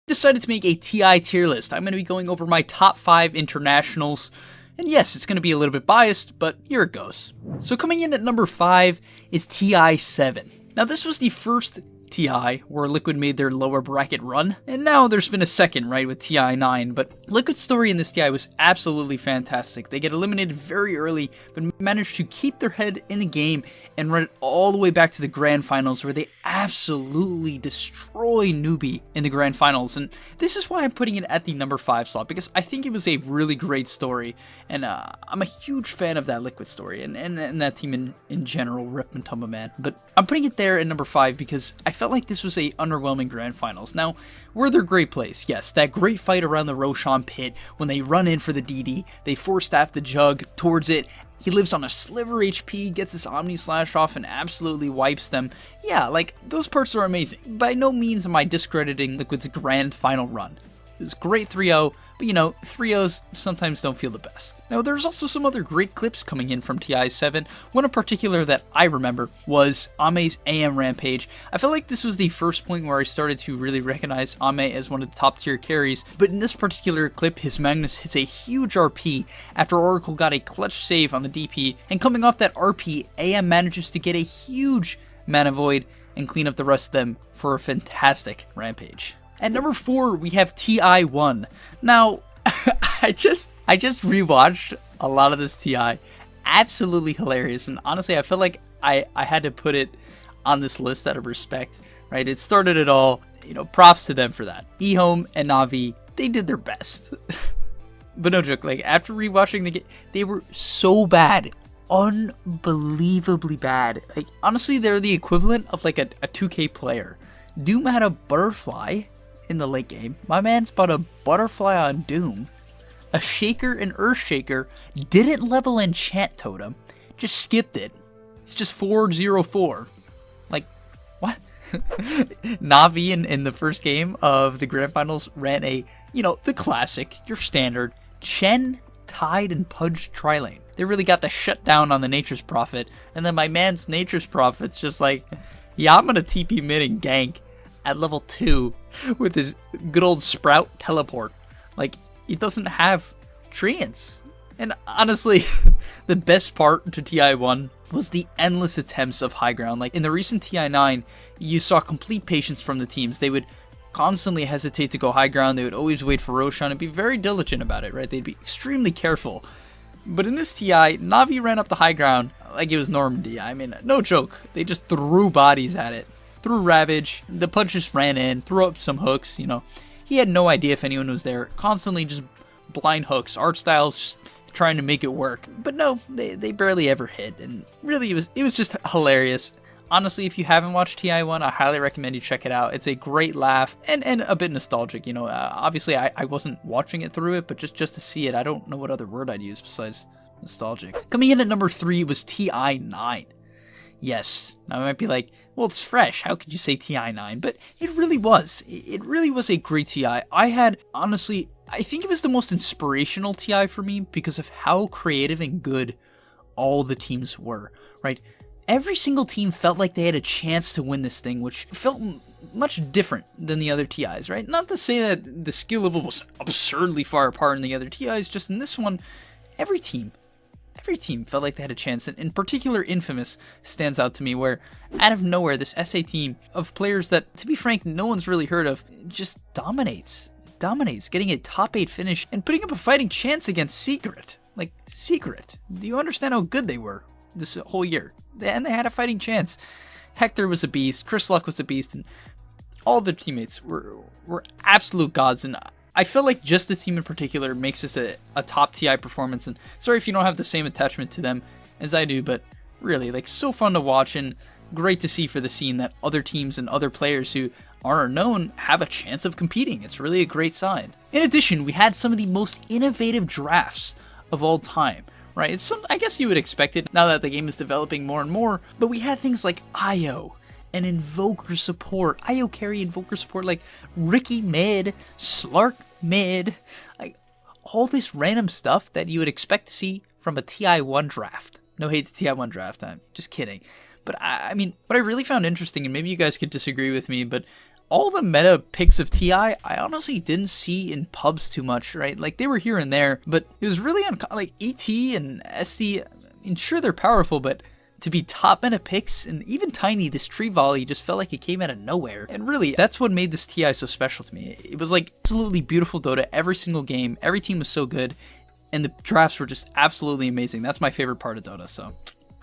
Decided to make a TI tier list. I'm going to be going over my top 5 internationals. And yes, it's going to be a little bit biased, but here it goes. So coming in at number 5 is TI7. Now this was the first TI where Liquid made their lower bracket run, and now there's been a second, right, with TI9, but Liquid's story in this TI was absolutely fantastic. They get eliminated very early, but managed to keep their head in the game and run it all the way back to the grand finals, where they absolutely destroy Newbie in the grand finals. And this is why I'm putting it at the number 5 slot, because I think it was a really great story, and I'm a huge fan of that Liquid story, and that team in general, Rip and Tumba Man. But I'm putting it there at number 5 because I felt like this was a underwhelming grand finals. Now, were there great plays? Yes, that great fight around the Roshan pit when they run in for the DD, they force staff the Jug towards it. He lives on a sliver HP, gets this Omni Slash off, and absolutely wipes them. Yeah, like, those parts are amazing. By no means am I discrediting Liquid's grand final run. It was great 3-0, but you know, 3-0s sometimes don't feel the best. Now, there's also some other great clips coming in from TI7. One in particular that I remember was Ame's AM Rampage. I felt like this was the first point where I started to really recognize Ame as one of the top tier carries, but in this particular clip, his Magnus hits a huge RP after Oracle got a clutch save on the DP, and coming off that RP, AM manages to get a huge Mana Void and clean up the rest of them for a fantastic Rampage. At number 4, we have TI1. Now, I just rewatched a lot of this TI. Absolutely hilarious. And honestly, I feel like I had to put it on this list out of respect, right? It started it all. You know, props to them for that. eHome and Na'Vi, they did their best. But no joke, like, after rewatching the game, they were so bad. Unbelievably bad. Like, honestly, they're the equivalent of like a 2K player. Doom had a butterfly in the late game. My man's bought a butterfly on Doom. A Shaker and Earthshaker didn't level Enchant Totem, just skipped it. It's just 404. Like, what? Na'Vi in the first game of the Grand Finals ran a, you know, the classic, your standard, Chen, Tide, and Pudge Tri-Lane. They really got the shutdown on the Nature's Prophet, and then my man's Nature's Prophet's just like, yeah, I'm gonna TP mid and gank at level 2 with his good old Sprout teleport. Like, he doesn't have treants. And honestly, the best part to TI1 was the endless attempts of high ground. Like, in the recent TI9, you saw complete patience from the teams. They would constantly hesitate to go high ground. They would always wait for Roshan and be very diligent about it, right? They'd be extremely careful. But in this TI, Na'Vi ran up the high ground like it was Normandy. I mean, no joke. They just threw bodies at it. Threw Ravage, the Punch just ran in, threw up some hooks, you know. He had no idea if anyone was there. Constantly just blind hooks. Art styles just trying to make it work. But no, they barely ever hit. And really, it was just hilarious. Honestly, if you haven't watched TI1, I highly recommend you check it out. It's a great laugh and a bit nostalgic, you know. Obviously, I wasn't watching it through it, but just to see it, I don't know what other word I'd use besides nostalgic. Coming in at number 3 was TI9. Yes, now I might be like, well, it's fresh. How could you say TI9? But it really was. It really was a great TI. Honestly, I think it was the most inspirational TI for me because of how creative and good all the teams were, right? Every single team felt like they had a chance to win this thing, which felt much different than the other TIs, right? Not to say that the skill level was absurdly far apart in the other TIs, just in this one, every team felt like they had a chance. And in particular, Infamous stands out to me, where out of nowhere, this SA team of players that, to be frank, no one's really heard of, just dominates, getting a top 8 finish and putting up a fighting chance against Secret. Like, Secret. Do you understand how good they were this whole year? And they had a fighting chance. Hector was a beast, Chris Luck was a beast, and all their teammates were absolute gods. And I feel like just this team in particular makes this a top TI performance. And sorry if you don't have the same attachment to them as I do, but really, like, so fun to watch and great to see for the scene that other teams and other players who aren't known have a chance of competing. It's really a great sign. In addition, we had some of the most innovative drafts of all time, right? I guess you would expect it now that the game is developing more and more, but we had things like IO and Invoker support, IO carry Invoker support, like Ricky mid, Slark mid, like all this random stuff that you would expect to see from a TI1 draft. No hate to TI1 draft, I'm just kidding. But I mean, what I really found interesting, and maybe you guys could disagree with me, but all the meta picks of TI, I honestly didn't see in pubs too much, right? Like, they were here and there, but it was really like ET and SD. I mean, sure, they're powerful, but to be top meta picks, and even Tiny, this tree volley just felt like it came out of nowhere. And really, that's what made this TI so special to me. It was like absolutely beautiful Dota every single game. Every team was so good, and the drafts were just absolutely amazing. That's my favorite part of Dota, so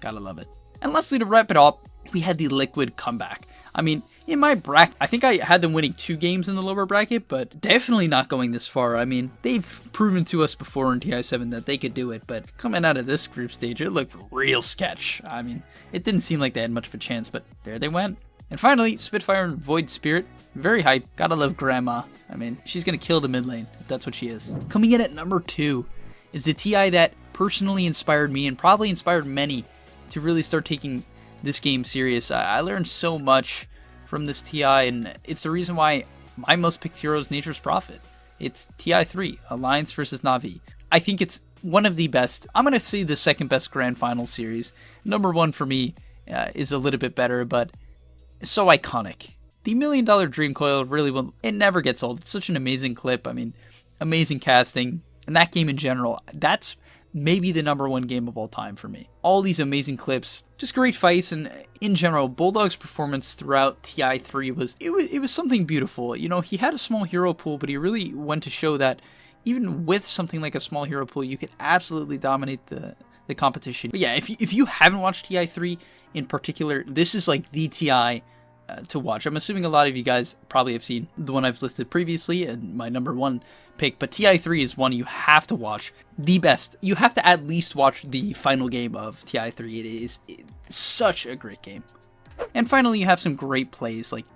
gotta love it. And lastly, to wrap it up, we had the Liquid comeback. I mean, in my bracket, I think I had them winning 2 games in the lower bracket, but definitely not going this far. I mean, they've proven to us before in TI7 that they could do it, but coming out of this group stage, it looked real sketch. I mean, it didn't seem like they had much of a chance, but there they went. And finally, Spitfire and Void Spirit, very hype. Gotta love Grandma. I mean, she's gonna kill the mid lane, if that's what she is. Coming in at number 2 is the TI that personally inspired me and probably inspired many to really start taking this game serious. I learned so much from this TI, and it's the reason why my most picked hero is Nature's Prophet. It's TI3, Alliance versus Na'Vi. I think it's one of the best. I'm going to say the second best Grand Final series. Number 1 for me is a little bit better, but it's so iconic. The $1 Million Dream Coil really will, it never gets old. It's such an amazing clip. I mean, amazing casting. And that game in general, that's maybe the number 1 game of all time for me. All these amazing clips, just great fights, and in general, Bulldog's performance throughout TI3 was something beautiful. You know, he had a small hero pool, but he really went to show that even with something like a small hero pool, you could absolutely dominate the competition. But yeah, if you haven't watched TI3 in particular, this is like the TI to watch. I'm assuming a lot of you guys probably have seen the one I've listed previously and my number 1 pick, but TI3 is one you have to watch. The best. You have to at least watch the final game of TI3. It's such a great game. And finally, you have some great plays, like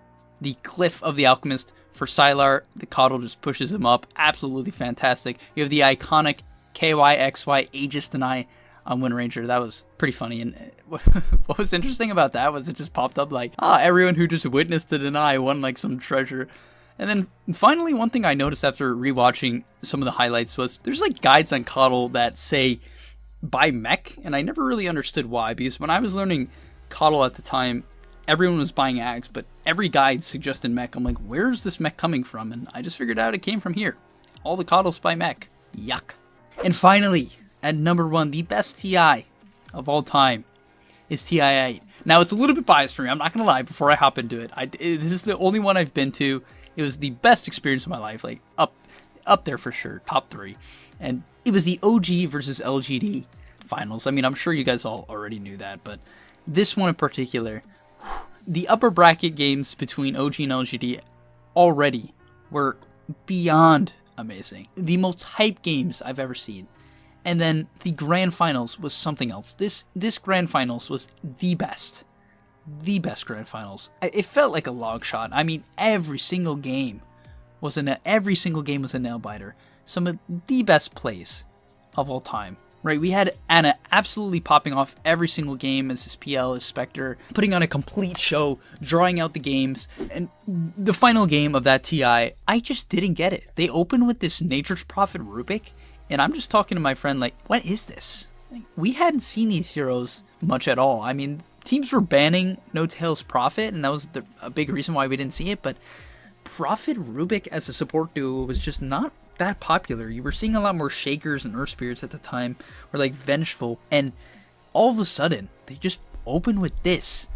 the Cliff of the Alchemist for Sylar. The Coddle just pushes him up. Absolutely fantastic. You have the iconic KYXY Aegis Deny on Wind Ranger. That was pretty funny. And what was interesting about that was it just popped up like, everyone who just witnessed the deny won like some treasure. And then finally, one thing I noticed after rewatching some of the highlights was there's like guides on Coddle that say buy mech, and I never really understood why, because when I was learning Coddle at the time, everyone was buying Ags, but every guide suggested mech. I'm like, where's this mech coming from? And I just figured out it came from here. All the Coddles buy mech. Yuck. And finally, at number 1, the best TI of all time is TI8. Now, it's a little bit biased for me, I'm not going to lie, before I hop into it. This is the only one I've been to. It was the best experience of my life, like up there for sure, top 3. And it was the OG versus LGD finals. I mean, I'm sure you guys all already knew that, but this one in particular, the upper bracket games between OG and LGD already were beyond amazing. The most hype games I've ever seen. And then the grand finals was something else. This grand finals was the best grand finals. It felt like a long shot. I mean, every single game was a nail biter. Some of the best plays of all time. Right, we had Anna absolutely popping off every single game as his PL, as Spectre, putting on a complete show, drawing out the games, and the final game of that TI, I just didn't get it. They opened with this Nature's Prophet Rubik, and I'm just talking to my friend like, what is this? Like, we hadn't seen these heroes much at all. I mean, teams were banning No Tails Prophet, and that was a big reason why we didn't see it, but Prophet Rubik as a support duo was just not that popular. You were seeing a lot more Shakers and Earth Spirits at the time, or like Vengeful, and all of a sudden, they just open with this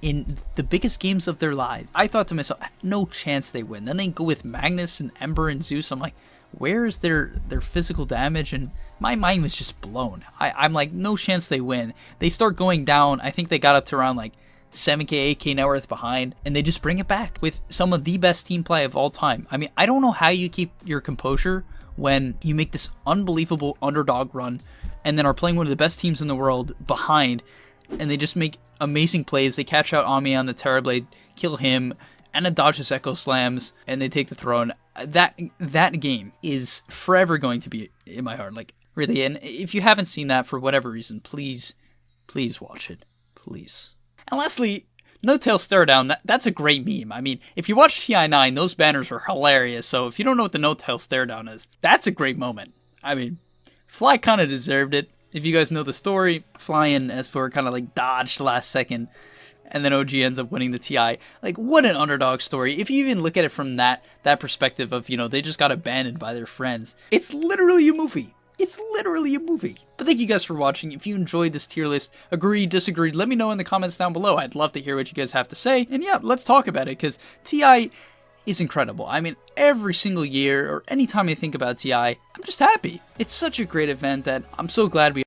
in the biggest games of their lives. I thought to myself, no chance they win. Then they go with Magnus and Ember and Zeus. I'm like, where is their physical damage? And my mind was just blown. I'm like, no chance they win. They start going down. I think they got up to around like 7k, 8k net worth behind, and they just bring it back with some of the best team play of all time. I mean, I don't know how you keep your composure when you make this unbelievable underdog run and then are playing one of the best teams in the world behind, and they just make amazing plays. They catch out Ami on the Terrorblade, kill him, and it dodges Echo Slams, and they take the throne. That game is forever going to be in my heart. Like, really, and if you haven't seen that for whatever reason, please watch it. Please. And lastly, No Tail Stare Down, that's a great meme. I mean, if you watch TI9, those banners were hilarious. So if you don't know what the No Tail Stare Down is, that's a great moment. I mean, Fly kind of deserved it. If you guys know the story, Fly and S4 kind of like dodged last second and then OG ends up winning the TI. Like, what an underdog story. If you even look at it from that perspective of, you know, they just got abandoned by their friends. It's literally a movie. It's literally a movie. But thank you guys for watching. If you enjoyed this tier list, agreed, disagreed, let me know in the comments down below. I'd love to hear what you guys have to say. And yeah, let's talk about it, because TI is incredible. I mean, every single year, or anytime I think about TI, I'm just happy. It's such a great event that I'm so glad we